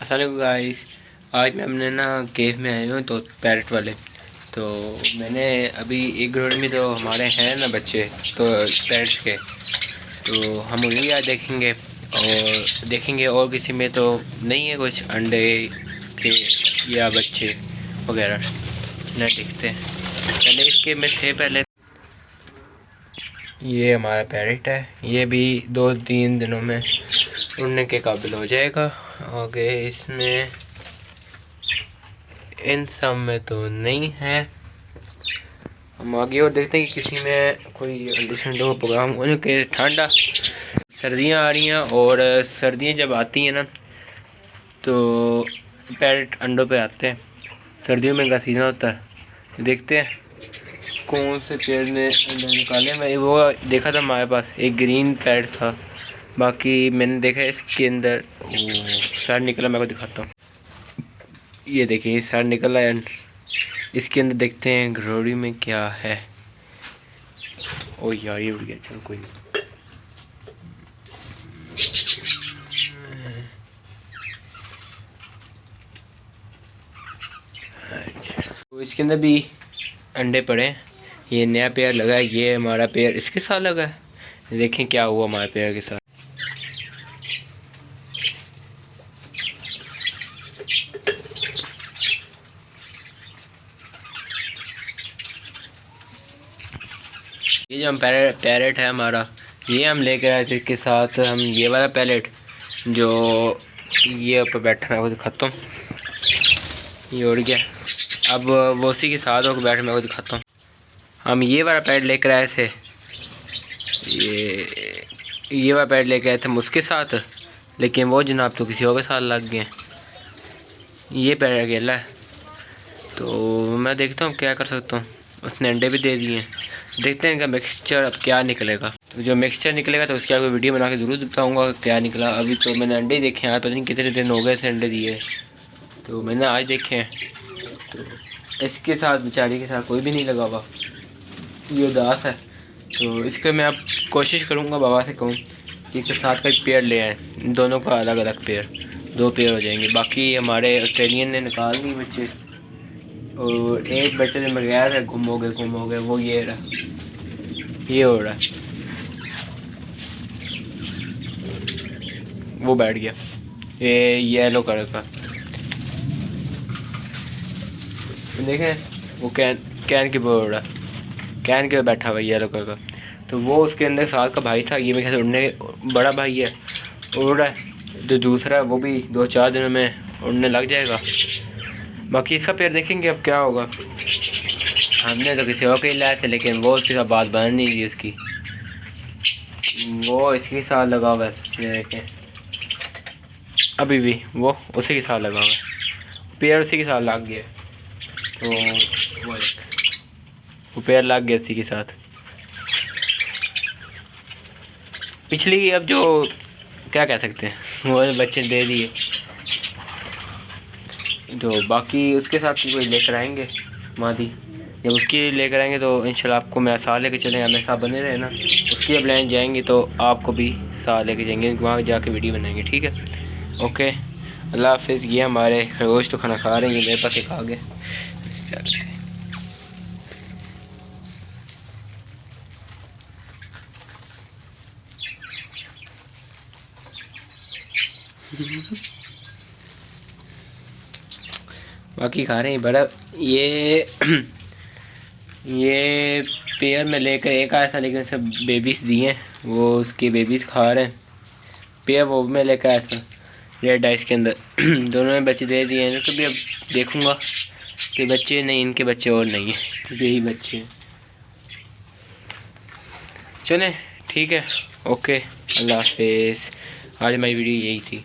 अस्सलाम गाइस। आज मैं हमने ना केव में आए हुए तो पैरट वाले। तो मैंने अभी एक ग्रोड में तो हमारे हैं ना बच्चे तो पैरट्स के, तो हम उन्हें आज देखेंगे और किसी में तो नहीं है कुछ अंडे के या बच्चे वगैरह ना देखते हैं। पहले इसके में थे पहले। ये हमारा पैरट है, ये भी 2-3 दिनों में उड़ने के काबिल हो जाएगा। आगे इसमें इन सब में तो नहीं है। हम आगे और देखते हैं कि किसी में कोई अंडे का प्रोग्राम होने के। ठंडा सर्दियाँ आ रही हैं और सर्दियाँ जब आती हैं ना तो पैरट अंडों पे आते हैं। सर्दियों में इनका सीज़न होता है। देखते हैं कौन से पेड़ ने अंडे निकाले। मैं वो देखा था हमारे पास एक ग्रीन पैरट था, बाकी मैंने देखा इसके अंदर सर निकला। मैं को दिखाता हूँ, ये देखिए सर निकला है इसके अंदर। देखते हैं घरोड़ी में क्या है। ओ यार ये उड़ गया, चलो कोई नहीं। तो इसके अंदर भी अंडे पड़े। ये नया पेयर लगा है, ये हमारा पेयर इसके साथ लगा है। देखें क्या हुआ हमारे पेयर के साथ। ये जो हम पैरेट है हमारा, ये हम लेकर आए थे इसके साथ। हम ये वाला पैरेट जो ये ऊपर बैठा मैं को दिखाता हूँ, ये उड़ गया। अब वो उसी के साथ होकर बैठ मैं को दिखाता हूँ। हम ये वाला पैरेट लेकर आए थे, ये वाला पैरेट लेकर आए थे उसके साथ, लेकिन वो जनाब तो किसी और के साथ लग गए। ये पैरेट अकेला है, तो मैं देखता हूँ क्या कर सकता हूँ। उसने अंडे भी दे दिए। देखते हैं इनका मिक्सचर अब क्या निकलेगा। तो जो मिक्सचर निकलेगा तो उसकी आपको वीडियो बना के ज़रूर बताऊँगा क्या निकला। अभी तो मैंने अंडे देखे हैं, पता नहीं कितने दिन हो गए से अंडे दिए, तो मैंने आज देखे हैं। तो इसके साथ बेचारी के साथ कोई भी नहीं लगा हुआ, ये उदास है। तो इसके मैं अब कोशिश करूँगा, बाबा से कहूँ कि इसके साथ का एक पेयर ले आए, दोनों का अलग अलग पेयर, 2 पेयर हो जाएंगे। बाकी हमारे ऑस्ट्रेलियन ने निकाल दिए बच्चे, और एक बच्चे से मर गया था, गुम हो गए। वो ये रहा, ये हो रहा है, वो बैठ गया, ये येलो कलर का। देखें वो कैन के ऊपर उड़ा, कैन के बैठा हुआ येलो कलर का। तो वो उसके अंदर साथ का भाई था, ये मेरे ख्याल से उड़ने बड़ा भाई है, उड़ रहा है। जो दूसरा वो भी 2-4 दिनों में उड़ने लग जाएगा। बाकी इसका पेड़ देखेंगे अब क्या होगा। हमने तो किसी और के लाए थे, लेकिन वो उसके साथ बात बन नहीं थी उसकी, वो इसके साथ लगा हुआ है। देखें अभी भी वो उसी के साथ लगा हुआ है, पेड़ उसी के साथ लग गया। तो वो पेड़ लग गया उसी के साथ। पिछली अब जो क्या कह सकते हैं, वो बच्चे दे दिए। तो बाकी उसके साथ कोई लेकर आएंगे मादी, जब उसकी लेकर आएंगे तो इंशाल्लाह आपको मैं साथ लेके चलेंगे। हमें साथ बने रहे ना, उसकी जब लाइन जाएंगे तो आपको भी साथ लेके जाएंगे, वहाँ जाके वीडियो बनाएंगे, ठीक है। ओके, अल्लाह हाफिज़। ये हमारे खरगोश तो खाना खा रहे हैं, मेरे पास एक आ गए। बाकी खा रहे हैं बड़ा। ये पेयर में लेकर एक आया था, लेकिन सब बेबीज़ दिए, वो उसके बेबीज़ खा रहे हैं। पेयर वो मैं लेकर आया था रेड आइस के अंदर। दोनों में बच्चे दे दिए हैं। तो भी अब देखूंगा कि बच्चे नहीं, इनके बच्चे और नहीं हैं, तो यही बच्चे हैं। चलें ठीक है, ओके, अल्लाह हाफिज़। आज हमारी वीडियो यही थी।